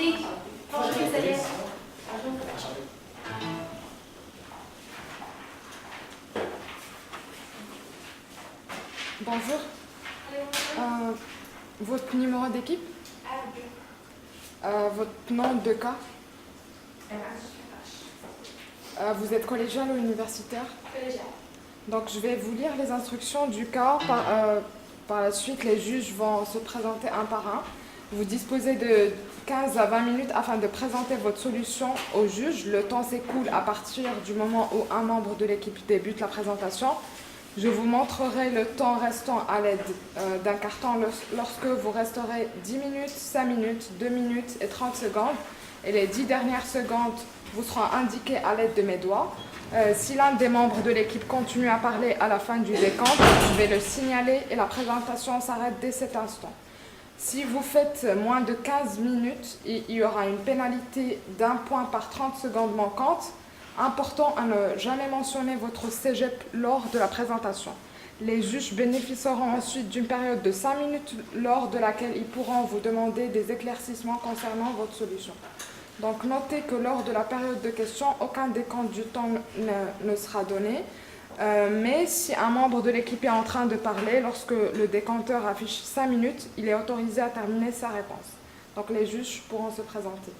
Enchanté. Bonjour, Elisabeth. Bonjour. Bonjour. Votre numéro d'équipe, votre nom de cas, vous êtes collégial ou universitaire? Collégial. Donc je vais vous lire les instructions du cas. Par la suite, les juges vont se présenter un par un. Vous disposez de 15 à 20 minutes afin de présenter votre solution au juge. Le temps s'écoule à partir du moment où un membre de l'équipe débute la présentation. Je vous montrerai le temps restant à l'aide d'un carton lorsque vous resterez 10 minutes, 5 minutes, 2 minutes et 30 secondes. Et les 10 dernières secondes vous seront indiquées à l'aide de mes doigts. Si l'un des membres de l'équipe continue à parler à la fin du décompte, je vais le signaler et la présentation s'arrête dès cet instant. Si vous faites moins de 15 minutes, il y aura une pénalité d'1 point par 30 secondes manquantes. Important à ne jamais mentionner votre cégep lors de la présentation. Les juges bénéficieront ensuite d'une période de 5 minutes lors de laquelle ils pourront vous demander des éclaircissements concernant votre solution. Donc notez que lors de la période de questions, aucun décompte du temps ne sera donné. Mais si un membre de l'équipe est en train de parler, lorsque le décompteur affiche 5 minutes, il est autorisé à terminer sa réponse. Donc les juges pourront se présenter.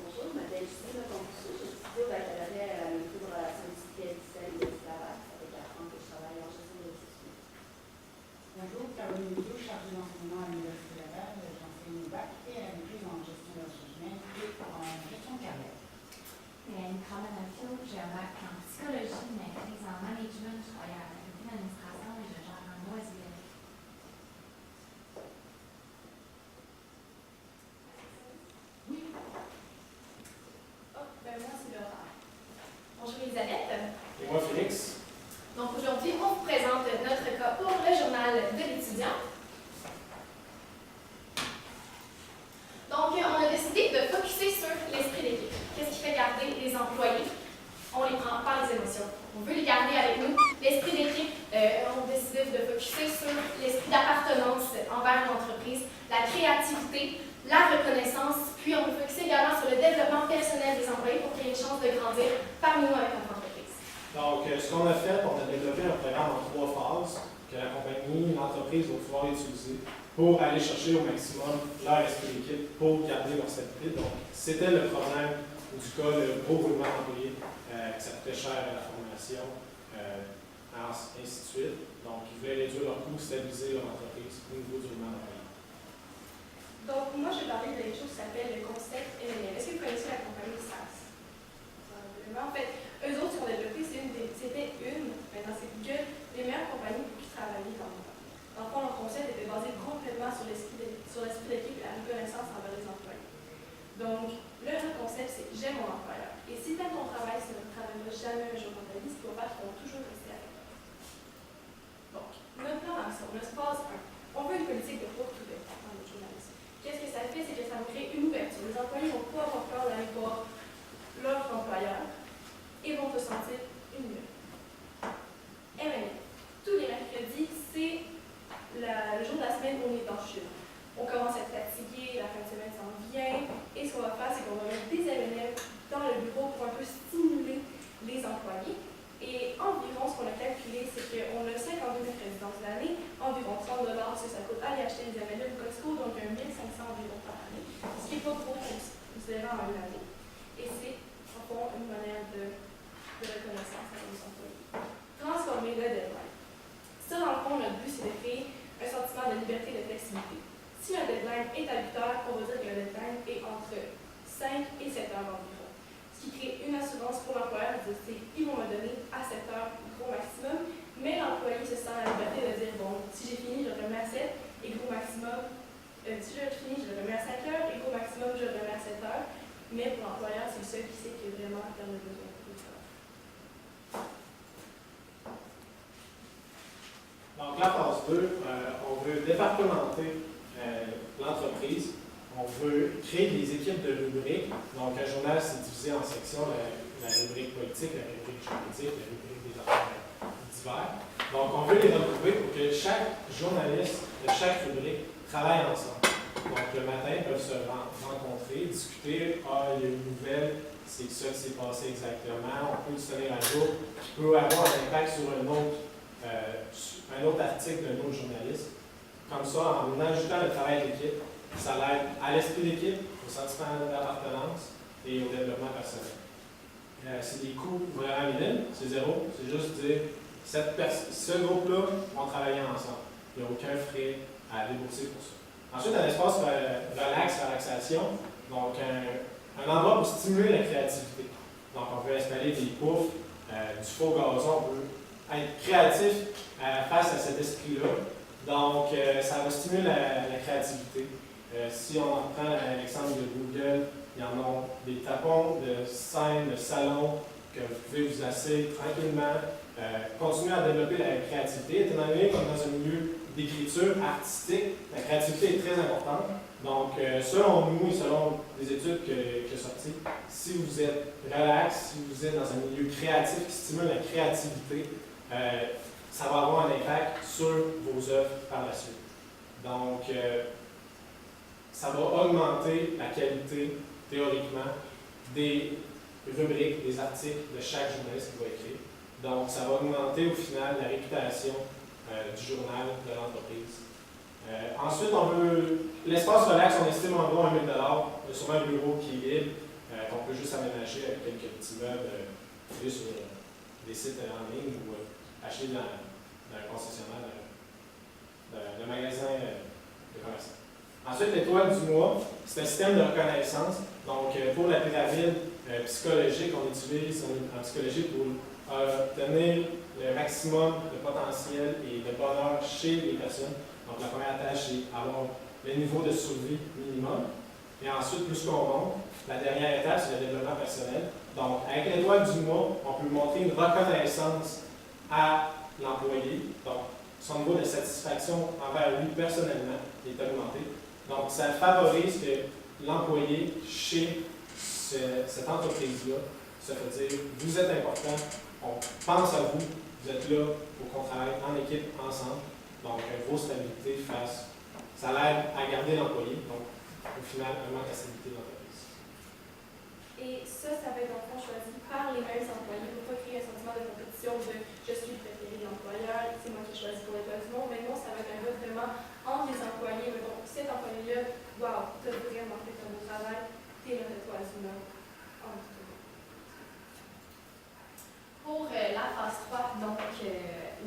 Bonjour, je m'appelle Justine Leconte-Rousseau. Je suis au baccalauréat à la maîtrise de relations institutionnelles et d'esclavage. Ça fait 4 ans que je travaille en gestion de ressources humaines. Bonjour, Caroline Michaud, chargée d'enseignement à l'Université Laval. J'enseigne au bac et à la maîtrise en gestion de ressources humaines et en gestion de carrière. Anne Carmenaccio, j'ai un bac en psychologie, maîtrise en management. Je travaille à la faculté d'administration et je gère un loisir. Moi, c'est Laura. Bonjour, Elisabeth. Et moi, Félix. Donc, aujourd'hui, on vous présente notre cas pour le journal de l'étudiant. Donc, on a décidé de focusser sur l'esprit d'équipe. Qu'est-ce qui fait garder les employés? On les prend par les émotions. On veut les garder avec nous. L'esprit d'équipe, on décide de focusser sur l'esprit d'appartenance envers l'entreprise, la créativité, la reconnaissance, puis on veut focuser également sur le développement personnel des employés pour qu'ils aient une chance de grandir parmi nous avec notre entreprise. Donc, ce qu'on a fait, on a développé un programme en 3 phases que la compagnie, l'entreprise va pouvoir utiliser pour aller chercher au maximum leur esprit d'équipe pour garder leur stabilité. Donc, c'était le problème, ou du cas, le gros roulement d'employés, que ça coûtait cher à la formation, ainsi de suite. Donc, ils voulaient réduire leurs coûts, stabiliser leur entreprise au niveau du roulement d'employés. Donc, moi, je vais parler de quelque chose qui s'appelle le concept MLM. Est-ce que vous connaissez la compagnie SAS? En fait, eux autres, ce qu'on a développé, c'était maintenant c'est Google, les meilleures compagnies pour qui travailler dans le monde. Dans le fond, leur concept était basé complètement sur l'esprit d'équipe et la reconnaissance envers les employés. Donc, le concept, c'est j'aime mon employeur. Et si t'aimes ton travail, si tu ne travailleras jamais un jour dans ta vie, ce qu'ils vont faire, ils vont toujours rester avec toi. Donc, notre plan d'action, notre phase 1, on veut une politique de porte ouverte dans notre journalisme. Qu'est-ce que ça fait? C'est que ça nous crée une ouverture. Les employés ne vont pas avoir peur d'aller voir leur employeur et vont se sentir une mieux. MLM. Tous les mercredis, c'est le jour de la semaine où on est en chute. On commence à être fatigué, la fin de semaine s'en vient, et ce qu'on va faire, c'est qu'on va mettre des MLM dans le bureau pour un peu stimuler les employés. Et environ, ce qu'on a calculé, c'est qu'on a 52 mercredis dans l'année, environ 30 $, ce que ça coûte aller acheter des MLM au Costco, donc 1 500 environ par année, ce qui n'est pas trop considérant en une année. Et c'est, en fond, une manière de reconnaissance à nos employés. Transformer le deadline. Ça, dans le fond, notre but, c'est de créer un sentiment de liberté et de flexibilité. Si un deadline est à 8 heures, on va dire que le deadline est entre 5 et 7 heures environ. Ce qui crée une assurance pour l'employeur de dire ils vont me donner à 7 heures gros maximum, mais l'employé se sent la liberté de dire bon, si j'ai fini, je le remets à 7 et gros maximum, si j'ai fini, je le remets à 5 heures et gros maximum, je le remets à 7 heures. Mais pour l'employeur, c'est le seul qui sait qu'il y a vraiment à faire le besoin. Donc, la phase 2, on veut départementer l'entreprise. On veut créer des équipes de rubriques. Donc, un journal, c'est divisé en sections, la rubrique politique, la rubrique juridique, la rubrique des affaires divers. Donc, on veut les regrouper pour que chaque journaliste de chaque rubrique travaille ensemble. Donc, le matin, ils peuvent se rencontrer, discuter. Ah, il y a une nouvelle, c'est ça qui s'est passé exactement. On peut se tenir à jour, qui peut avoir un impact sur un autre article d'un autre journaliste. Comme ça, en ajoutant le travail d'équipe, ça l'aide à l'esprit d'équipe, au sentiment d'appartenance et au développement personnel. C'est des coûts vraiment minimes, c'est zéro. C'est juste dire, ce groupe-là vont travailler ensemble. Il n'y a aucun frais à débourser pour ça. Ensuite, un espace relaxation, donc un endroit pour stimuler la créativité. Donc, on peut installer des poufs, du faux gazon, on peut être créatif face à cet esprit-là. Donc, ça va stimuler la créativité. Si on prend l'exemple de Google, il y en a des tapons de scène, de salon, que vous pouvez vous asseoir tranquillement, continuer à développer la créativité. Étant donné qu'on est dans un milieu d'écriture artistique, la créativité est très importante. Donc, selon nous et selon les études qui sont sorties, si vous êtes relax, si vous êtes dans un milieu créatif qui stimule la créativité, ça va avoir un impact sur vos œuvres par la suite. Donc, ça va augmenter la qualité, théoriquement, des rubriques, des articles de chaque journaliste qui va écrire. Donc, ça va augmenter au final la réputation du journal, de l'entreprise. Ensuite, l'espace relax, on estime environ 1 000 $. Il y a sûrement un bureau qui est libre, qu'on peut juste aménager avec quelques petits meubles trouvés sur des sites en ligne ou acheter dans un concessionnaire de magasin de commerçant. Ensuite, l'étoile du mois, c'est un système de reconnaissance. Donc, pour la pyramide psychologique, on utilise en psychologie pour obtenir le maximum de potentiel et de bonheur chez les personnes. Donc, la première tâche, c'est avoir le niveau de survie minimum. Et ensuite, plus qu'on monte, la dernière étape, c'est le développement personnel. Donc, avec l'étoile du mois, on peut montrer une reconnaissance à l'employé. Donc, son niveau de satisfaction envers lui personnellement est augmenté. Donc, ça favorise que l'employé chez cette entreprise-là se fait dire, vous êtes important, on pense à vous, vous êtes là pour qu'on travaille en équipe ensemble. Donc, une grosse stabilité face. Ça l'aide à garder l'employé. Donc, au final, un manque de stabilité de l'entreprise. Et ça va être en fond choisi par les mêmes employés pour ne pas créer un sentiment de compétition de je suis le préféré de l'employeur, c'est moi qui ai choisi pour l'étoile du monde. Mais non, ça va être un vote vraiment entre les employés. Mais donc, cet employé-là, wow, tu as vraiment fait un beau travail, tu es notre étoile du monde. Pour la phase 3, donc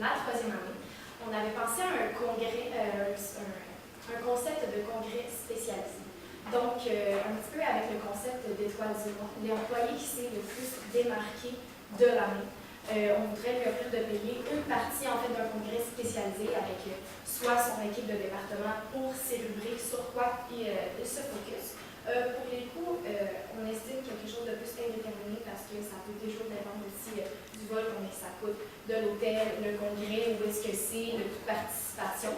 la troisième année, on avait pensé à un congrès, un concept de congrès spécialisé. Donc, un petit peu avec le concept d'étoile du mois, l'employé qui s'est le plus démarqué de l'année. On voudrait lui offrir de payer une partie en fait d'un congrès spécialisé avec soit son équipe de département pour ses rubriques sur quoi il se focus. Pour les coûts, on estime quelque chose de plus indéterminé parce que ça peut toujours dépendre aussi du vol, combien ça coûte, de l'hôtel, le congrès, où est-ce que c'est, le coût de participation.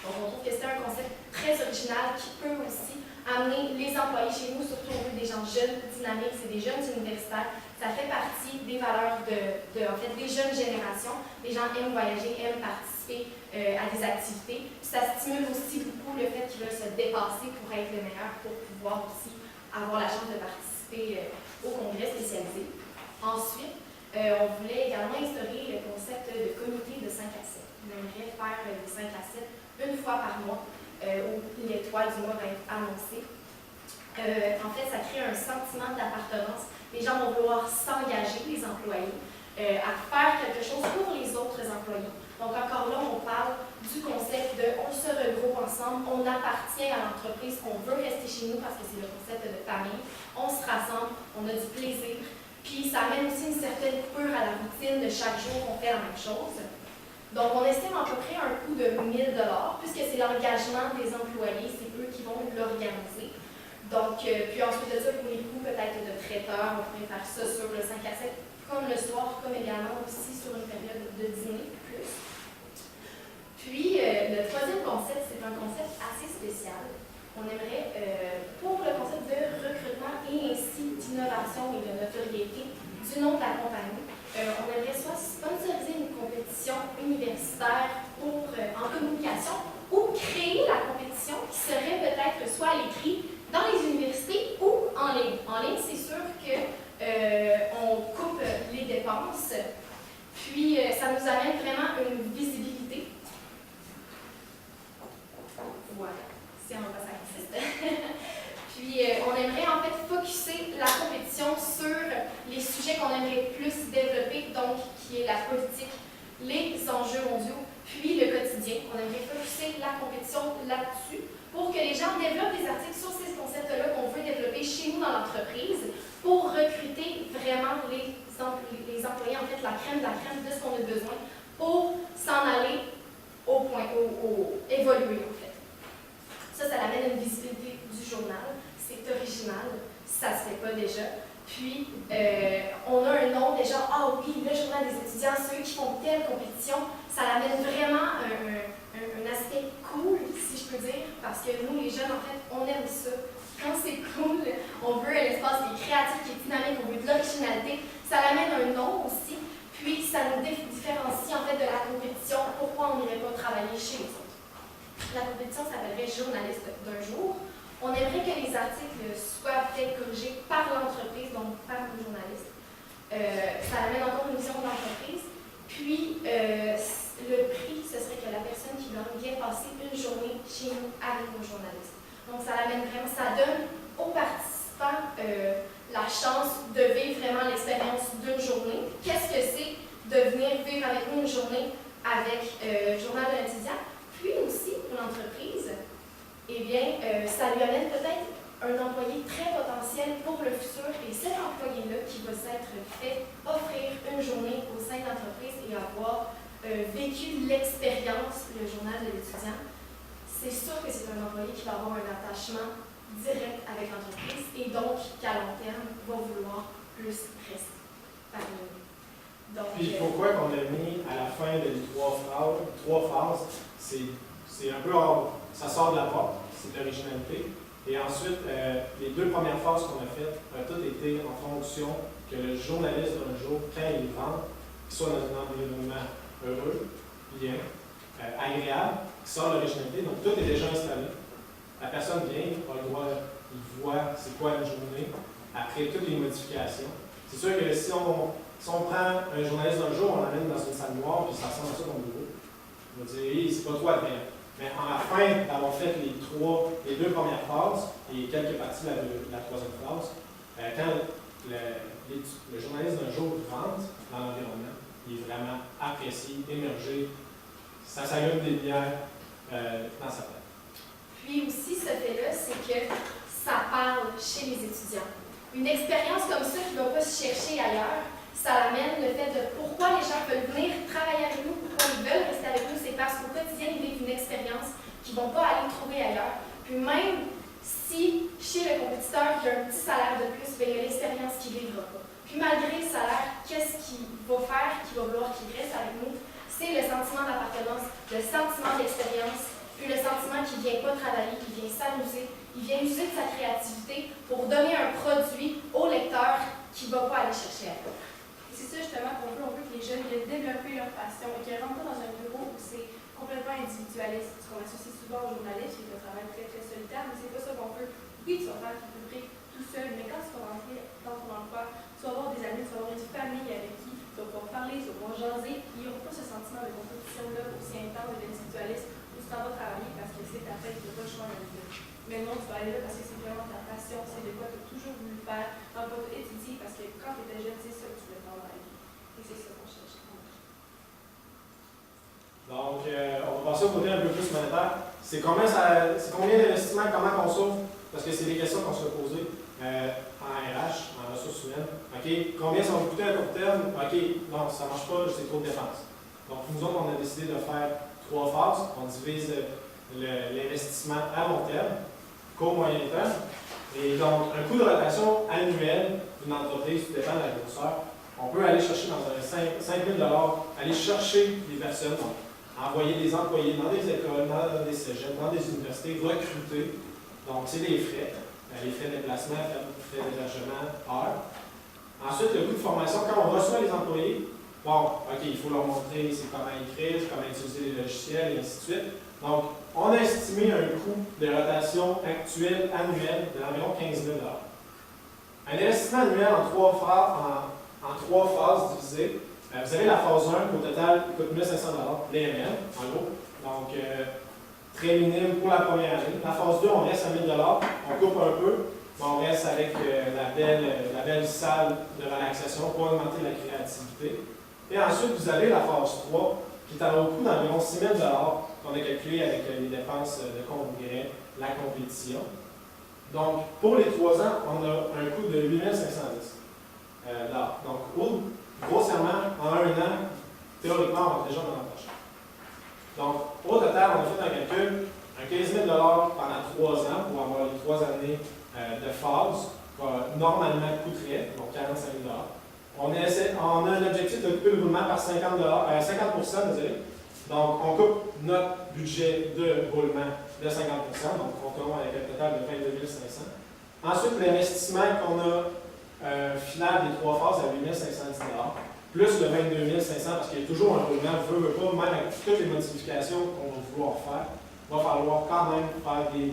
Donc, on trouve que c'est un concept très original qui peut aussi amener les employés chez nous, surtout on veut des gens jeunes, dynamiques, c'est des jeunes universitaires. Ça fait partie des valeurs en fait, des jeunes générations. Les gens aiment voyager, aiment participer à des activités. Puis ça stimule aussi beaucoup le fait qu'ils veulent se dépasser pour être le meilleur, pour pouvoir aussi avoir la chance de participer au congrès spécialisé. Ensuite, on voulait également instaurer le concept de comité de 5 à 7. On aimerait faire des 5 à 7 une fois par mois où l'étoile du mois va être annoncée. En fait, ça crée un sentiment d'appartenance. Les gens vont vouloir s'engager, les employés, à faire quelque chose pour les autres employés. Donc, encore là, on parle du concept de on se regroupe ensemble, on appartient à l'entreprise, on veut rester chez nous parce que c'est le concept de famille. On se rassemble, on a du plaisir. Puis, ça amène aussi une certaine coupure à la routine de chaque jour, on fait la même chose. Donc, on estime à peu près un coût de 1 000 $, puisque c'est l'engagement des employés, c'est eux qui vont l'organiser. Donc, puis ensuite de ça, pour les coûts peut-être de traiteur, on pourrait faire ça sur le 5 à 7, comme le soir, comme également aussi sur une période de dîner plus. Puis, le troisième concept, c'est un concept assez spécial. On aimerait, pour le concept de recrutement et ainsi d'innovation et de notoriété du nom de la compagnie, on aimerait soit sponsoriser une compétition universitaire en communication ou créer la compétition qui serait peut-être la compétition là-dessus pour que les gens développent des articles sur ces concepts-là qu'on veut développer chez nous dans l'entreprise pour recruter vraiment les employés, en fait, la crème de ce qu'on a besoin pour s'en aller évoluer, en fait. Ça amène une visibilité du journal. C'est original, ça se fait pas déjà. Puis, on a un nom déjà, ah oui, le journal des étudiants, ceux qui font telle compétition, ça amène vraiment un aspect cool, si je peux dire, parce que nous, les jeunes, en fait, on aime ça. Quand c'est cool, on veut un espace qui est créatif, qui est dynamique, on veut de l'originalité, ça amène un nom aussi, puis ça nous différencie en fait de la compétition, pourquoi on n'irait pas travailler chez les autres. La compétition s'appellerait journaliste d'un jour. On aimerait que les articles soient peut-être corrigés par l'entreprise, donc par le journaliste. Ça amène encore une vision de l'entreprise. Puis, le prix, ce serait que la personne qui vient passer une journée chez nous avec nos journalistes. Donc, ça amène vraiment, ça donne aux participants la chance de vivre vraiment l'expérience d'une journée. Qu'est-ce que c'est de venir vivre avec nous une journée avec le journal de l'étudiant? Puis aussi, pour l'entreprise, eh bien, ça lui amène peut-être un employé très potentiel pour le futur. Et cet employé-là qui va s'être fait offrir une journée au sein de l'entreprise et avoir vécu l'expérience, le journal de l'étudiant, c'est sûr que c'est un employé qui va avoir un attachement direct avec l'entreprise et donc qu'à long terme va vouloir plus rester parmi nous. Donc, puis pourquoi qu'on a mis à la fin des trois phases, c'est un peu hors, ça sort de la porte, c'est l'originalité. Et ensuite, les deux premières phases qu'on a faites ont toutes été en fonction que le journaliste d'un jour, quand il rentre, qu'il soit dans un environnement heureux, bien, agréable, qui sort de l'originalité. Donc tout est déjà installé. La personne vient, a le droit, il voit c'est quoi une journée, après toutes les modifications. C'est sûr que si on prend un journaliste d'un jour, on l'amène dans une salle noire, puis ça ressemble à ça comme bureau, on va dire, hey, c'est pas toi agréable. Mais à la fin d'avoir fait les deux premières phases et quelques parties de la troisième phase, quand le journaliste d'un jour rentre dans l'environnement, il est vraiment apprécié, émergé, ça s'allume des lumières dans sa tête. Puis aussi, ce fait-là, c'est que ça parle chez les étudiants. Une expérience comme ça qui ne va pas se chercher ailleurs, ça amène le fait de pourquoi les gens veulent venir travailler avec nous, pourquoi ils veulent rester avec nous, c'est parce qu'au quotidien, ils vivent une expérience qu'ils ne vont pas aller trouver ailleurs. Puis même si chez le compétiteur, il y a un petit salaire de plus, bien, il y a l'expérience qu'il ne vivra pas. Puis malgré le salaire, qu'est-ce qu'il va faire, qu'il va vouloir qu'il reste avec nous? C'est le sentiment d'appartenance, le sentiment d'expérience, puis le sentiment qu'il ne vient pas travailler, qu'il vient s'amuser, il vient user de sa créativité pour donner un produit au lecteur qu'il ne va pas aller chercher ailleurs. C'est ça justement qu'on veut. On veut que les jeunes viennent développer leur passion et qu'ils ne rentrent pas dans un bureau où c'est complètement individualiste. Ce qu'on associe souvent aux journalistes, qui est un travail très très solitaire, mais c'est pas ça qu'on veut. Oui, tu vas faire ton rubrique tout seul, mais quand tu vas rentrer dans ton emploi, tu vas avoir des amis, tu vas avoir une famille avec qui tu vas pouvoir parler, tu vas pouvoir jaser. Il n'y aura pas ce sentiment de compétition-là aussi intense de l'individualisme où tu t'en vas travailler parce que c'est ta fête, tu n'as pas le choix dans le. Mais non, tu vas aller là parce que c'est vraiment ta passion, c'est de quoi tu as toujours voulu faire, dans quoi tu as étudié, parce que quand tu étais jeune, c'est ça que tu voulais faire dans la vie. Et c'est ça qu'on cherche. Donc, on va passer au côté un peu plus monétaire. C'est combien d'investissements, comment on sauve? Parce que c'est des questions qu'on se fait poser en RH, en ressources humaines. OK, combien ça va coûter à court terme? OK, non, ça ne marche pas, c'est trop de dépenses. Donc, nous autres, on a décidé de faire 3 phases. On divise l'investissement à long terme, court, moyen terme. Et donc, un coût de rotation annuel d'une entreprise, tout dépend de la grosseur. On peut aller chercher dans un 5 000 $, aller chercher des personnes, donc envoyer des employés dans des écoles, dans des cégeps, dans des universités, recruter. Donc, c'est des frais, les frais de déplacement, frais d'hébergement, heures. Ensuite, le coût de formation, quand on reçoit les employés, bon, OK, il faut leur montrer c'est comment écrire, comment utiliser les logiciels, et ainsi de suite. Donc, on a estimé un coût de rotation actuel annuel d'environ 15 000 $. Un investissement annuel en trois phases divisées. Vous avez la phase 1 qui au total coûte 1 500 $, l'EML, en gros. Donc, très minime pour la première année. La phase 2, on reste à 1 000 $, on coupe un peu, mais on reste avec la belle salle de relaxation pour augmenter la créativité. Et ensuite, vous avez la phase 3 qui est à un coût d'environ 6 000 $, qu'on a calculé avec les dépenses de congrès, la compétition. Donc, pour les 3 ans, on a un coût de 8 510 $. Donc, grossièrement, en 1 an, théoriquement, on va déjà dans la poche. Donc, au total, on a fait un calcul, un 15 000 $ pendant 3 ans pour avoir les 3 années de phase, normalement coûterait, donc 45 000 $. On a un objectif de couper le roulement par 50 %, désolé. Donc, on coupe notre budget de roulement de 50 %, donc on tombe avec un total de 22 500 $. Ensuite, l'investissement qu'on a final des 3 phases à 8 510 $, plus le 22 500 $, parce qu'il y a toujours un roulement, veut pas, même avec toutes les modifications qu'on va vouloir faire, il va falloir quand même faire des.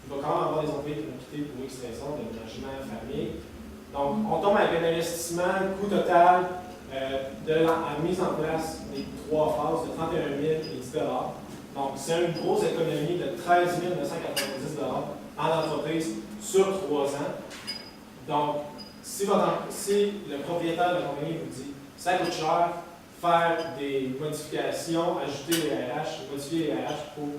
Il va quand même avoir des employés qui vont quitter pour X raisons, déménagement, famille. Donc, on tombe avec un investissement, coût total de la mise en place des 3 phases de 31 010 $. Donc, c'est une grosse économie de 13 990 $ en entreprise sur 3 ans. Donc, si le propriétaire de la compagnie vous dit ça coûte cher, faire des modifications, ajouter les RH, modifier les RH pour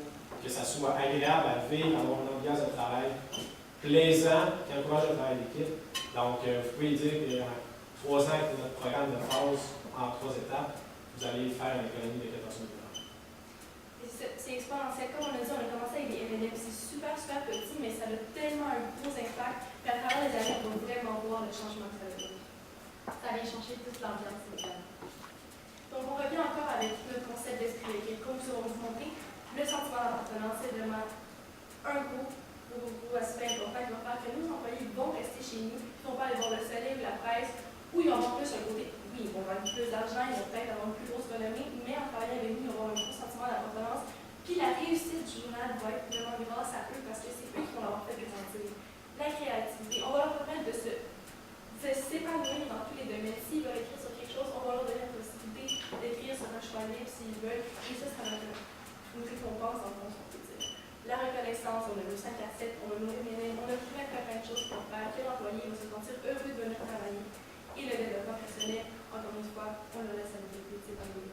que ça soit agréable à vivre, avoir une ambiance de travail plaisant, qui encourage le travail d'équipe. Donc, vous pouvez dire qu'en 3 ans, avec notre programme de phase en 3 étapes, vous allez faire une économie de 14 000 $. C'est exponentiel. Comme on a dit, on a commencé avec des MLM. C'est super, super petit, mais ça a tellement un gros impact. Puis à travers les années, on va vraiment voir le changement que ça va donner. Ça vient changer toute l'ambiance, évidemment. Donc, on revient encore avec notre concept d'esprit d'équipe. Comme nous allons vous montrer, le sentiment d'appartenance, c'est vraiment un gros aspect important qui va faire que nos employés vont rester chez nous, ils ne vont pas aller voir le soleil ou la presse, où ils vont avoir plus un côté. Oui, ils vont avoir plus d'argent, ils vont peut-être avoir une plus grosse renommée, mais en travaillant avec nous, ils vont avoir un gros sentiment d'appartenance. Puis la réussite du journal va être vraiment grâce à eux parce que c'est eux qui vont l'avoir fait grandir. La créativité, on va leur permettre de s'épanouir dans tous les domaines. S'ils veulent écrire sur quelque chose, on va leur donner la possibilité d'écrire sur un choix libre s'ils veulent. Et ça va être une récompense en fond, on peut dire. La reconnaissance, on a le 5 à 7, on a nos MLM, on a plein de choses pour faire que l'employé va se sentir heureux de venir travailler. Et le développement personnel, encore une fois, on le laisse à l'idée de s'épanouir.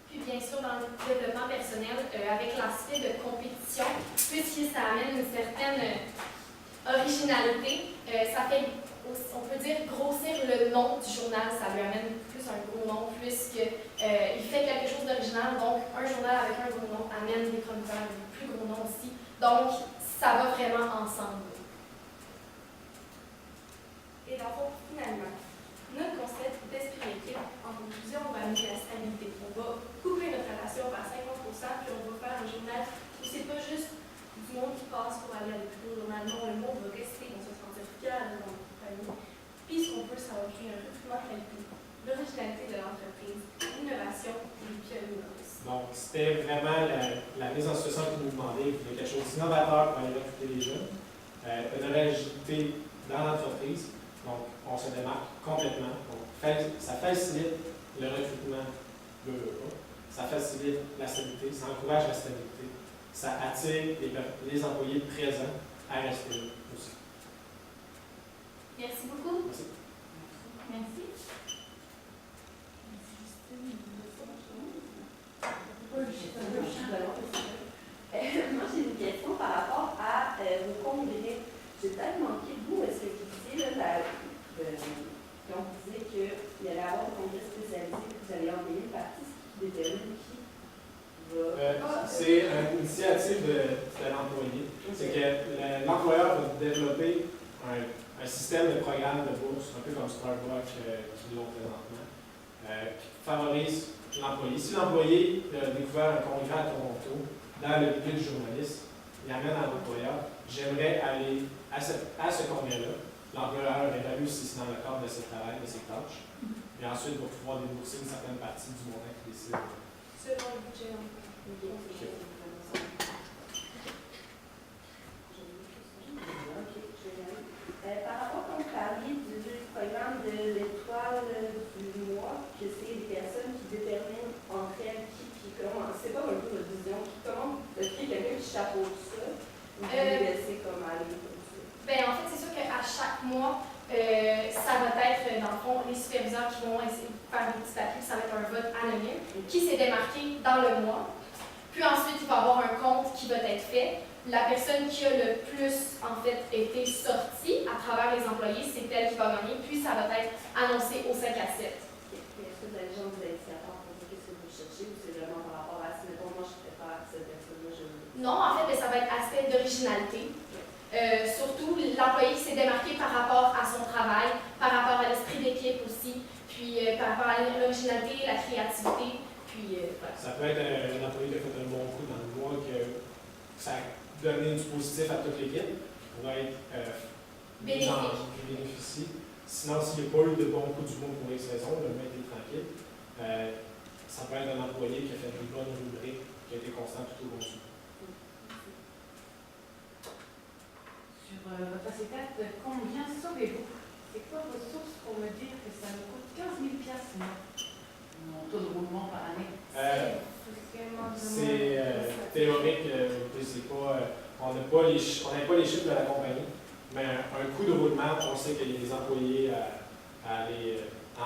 Puis bien sûr, dans le développement personnel, avec l'aspect de compétition, puisque ça amène une certaine originalité, ça fait, on peut dire, grossir le nom du journal, ça lui amène plus un gros nom, puisqu'il fait quelque chose d'original. Donc, un journal avec un gros nom amène des chroniqueurs avec plus gros nom aussi. Donc, ça va vraiment ensemble. Et dans le fond, finalement, notre concept d'esprit d'équipe, en conclusion, on va amener la stabilité. On va couper notre relation par 50 % puis on va faire un journal où c'est pas juste du monde qui passe pour aller à le plus gros journal. Non, le monde va rester, on va se sentir fier de notre compagnie. Puis ce qu'on veut, ça va créer un recrutement qualité, l'originalité de l'entreprise, l'innovation et pionniers. Donc, c'était vraiment la mise en situation qui nous demandait. Il voulait quelque chose d'innovateur pour aller recruter les jeunes, une originalité dans l'entreprise. Donc, on se démarque complètement. Donc, ça facilite le recrutement de l'Europe. Ça facilite la stabilité, ça encourage la stabilité. Ça attire les employés présents à rester là aussi. Merci beaucoup. Merci. Merci. Moi, j'ai une question par rapport à vos congrès. J'ai peut-être manqué de vous. Est-ce que vous disiez, là, quand vous disiez qu'il y allait avoir un congrès spécialisé, que vous allez envoyer une partie qui détermine qui va. C'est une initiative de l'employé. C'est que l'employeur va développer un système de programme de bourse, un peu comme Starbucks qui l'ont présentement, qui favorise l'employé. Si l'employé a découvert un congrès à Toronto, dans le milieu du journaliste, il amène à l'employeur, j'aimerais aller à ce congrès-là. L'employeur évalue si c'est dans le cadre de ses travail, de ses tâches, et ensuite va pouvoir débourser une certaine partie du montant qu'il décide. Selon le budget. Par rapport, quand vous parliez du programme de l'étoile du mois, que c'est les personnes qui déterminent entre elles qui comment, c'est pas un peu votre vision, comment, est-ce qu'il y a quelqu'un qui chapeaute ça, ou vous les laissez comme aller comme ça? Ben, en fait, c'est sûr qu'à chaque mois, ça va être, dans le fond, les superviseurs qui vont essayer de faire des petits papiers, ça va être un vote anonyme, qui s'est démarqué dans le mois. Puis ensuite, il va y avoir un compte qui va être fait. La personne qui a le plus, en fait, été sortie à travers les employés, c'est elle qui va gagner. Puis ça va être annoncé au 5 à 7. Est-ce que vous avez genre des indicateurs pour dire qu'est-ce que vous cherchez ou c'est vraiment par rapport à si, mettons, moi je préfère cette personne-là, je veux. Non, en fait, ça va être aspect d'originalité. Surtout, l'employé qui s'est démarqué par rapport à son travail, par rapport à l'esprit d'équipe aussi, puis par rapport à l'originalité, la créativité, puis voilà. Ça peut être un employé qui a fait un bon coup dans le mois, que ça a donné du positif à toute l'équipe, qui pourrait être qui bénéficie. Sinon, s'il n'y a pas eu de bon coup du mois pour les saisons, le mec est tranquille. Ça peut être un employé qui a fait une bonne rubrique, qui a été constant tout au long du mois. Sur votre AC4, combien sauvez-vous? C'est quoi vos sources pour me dire que ça me coûte 15 000 $, mon taux de roulement par année? C'est théorique, c'est pas, on n'a pas les chiffres de la compagnie, mais un coût de roulement, on sait qu'il y a des employés à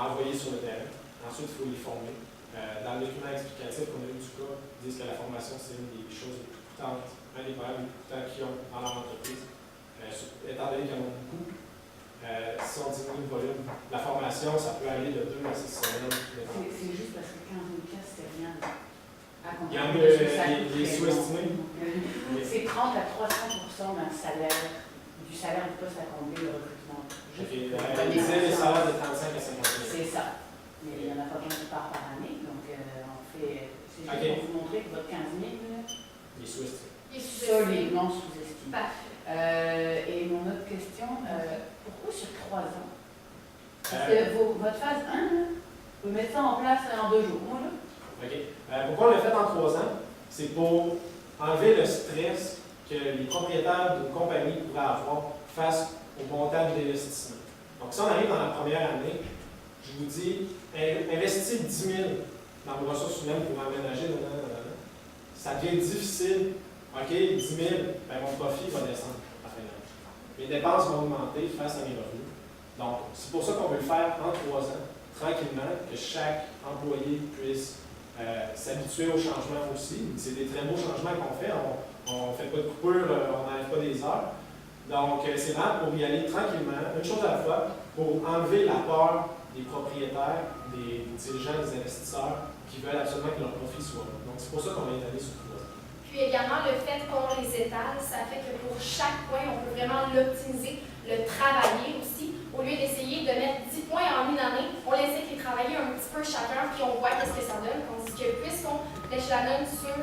envoyer sur le terrain. Ensuite, il faut les former. Dans le document explicatif qu'on a eu du cas, ils disent que la formation, c'est une des choses les plus coûtantes, un des problèmes les plus coûtants qu'ils ont dans leur entreprise. Étant donné qu'ils en ont beaucoup, si on diminue le volume, la formation, ça peut aller de 2 à 6 semaines. C'est juste parce que 15 000 $, c'est rien. Il y en a des sous-estimés. C'est 30 à 300% d'un salaire, du salaire du poste à combler le recrutement. Ils disaient les salaires de 35 à 50 000. C'est ça. Mais il n'y en a pas besoin de part par année, donc on fait. C'est juste pour vous montrer que votre 15 000 il est sous-estimé. Solidement sous-estimé. Parfait. Et mon autre question, pourquoi sur 3 ans? Parce que votre phase 1, vous mettez ça en place en 2 jours. Moi, là. OK. Pourquoi on l'a fait en 3 ans? C'est pour enlever le stress que les propriétaires d'une compagnie pourraient avoir face au montant de l'investissement. Donc, si on arrive dans la première année, je vous dis, investir 10 000 dans vos ressources humaines pour aménager, ça devient difficile. OK, 10 000, ben mon profit va descendre à fin d'année. Mes dépenses vont augmenter face à mes revenus. Donc, c'est pour ça qu'on veut le faire en 3 ans, tranquillement, que chaque employé puisse s'habituer au changement aussi. C'est des très beaux changements qu'on fait. On ne fait pas de coupure, on n'enlève pas des heures. Donc, c'est vraiment pour y aller tranquillement, une chose à la fois, pour enlever la peur des propriétaires, des dirigeants, des investisseurs qui veulent absolument que leur profit soit là. Donc, c'est pour ça qu'on va y aller sur 3 ans. Puis également, le fait qu'on les étale, ça fait que pour chaque point, on peut vraiment l'optimiser, le travailler aussi. Au lieu d'essayer de mettre 10 points en une année, on essaie de les travailler un petit peu chacun, puis on voit qu'est-ce que ça donne. Tandis que puisqu'on l'échelonne sur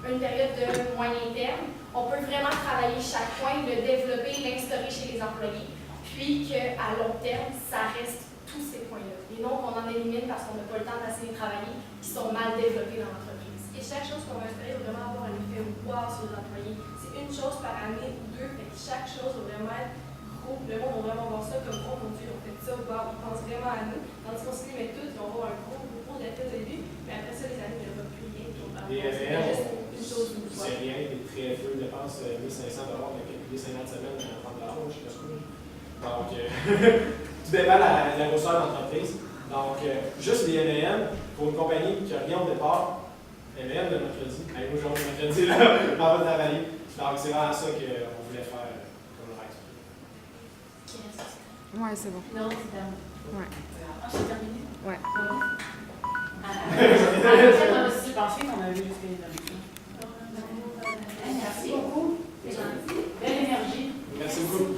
une période de moyen terme, on peut vraiment travailler chaque point, le développer, l'instaurer chez les employés, puis qu'à long terme, ça reste tous ces points-là. Et non qu'on en élimine parce qu'on n'a pas le temps d'assez les travailler, qui sont mal développés dans l'entreprise. Et chaque chose qu'on va installer va vraiment avoir un effet wow sur les employés. C'est une chose par année ou 2, fait que chaque chose va vraiment être gros. Le monde va vraiment voir ça comme oh mon Dieu, on fait ça, wow, ils pensent vraiment à nous. Tandis qu'on se les met toutes, ils vont avoir un gros effet au début, mais après ça, les années, il n'y aura plus rien. C'est rien, des très peu dépenses, 1 500 $, on a calculé 50 semaines à 30 $, je sais pas ce que. Donc, tout dépend de la grosseur d'entreprise. Donc, juste les M&M, pour une compagnie qui n'a rien au départ, M&M de mercredi. Aujourd'hui, mercredi, là, on va travailler. Donc, c'est vraiment ça qu'on voulait faire comme le reste. Ouais, c'est bon. Non, c'est terminé. Ouais. Ah, c'est terminé? Ouais. Après, on a aussi pensé qu'on avait jusqu'à les émissions. Merci beaucoup. C'est gentil. Belle énergie. Merci beaucoup.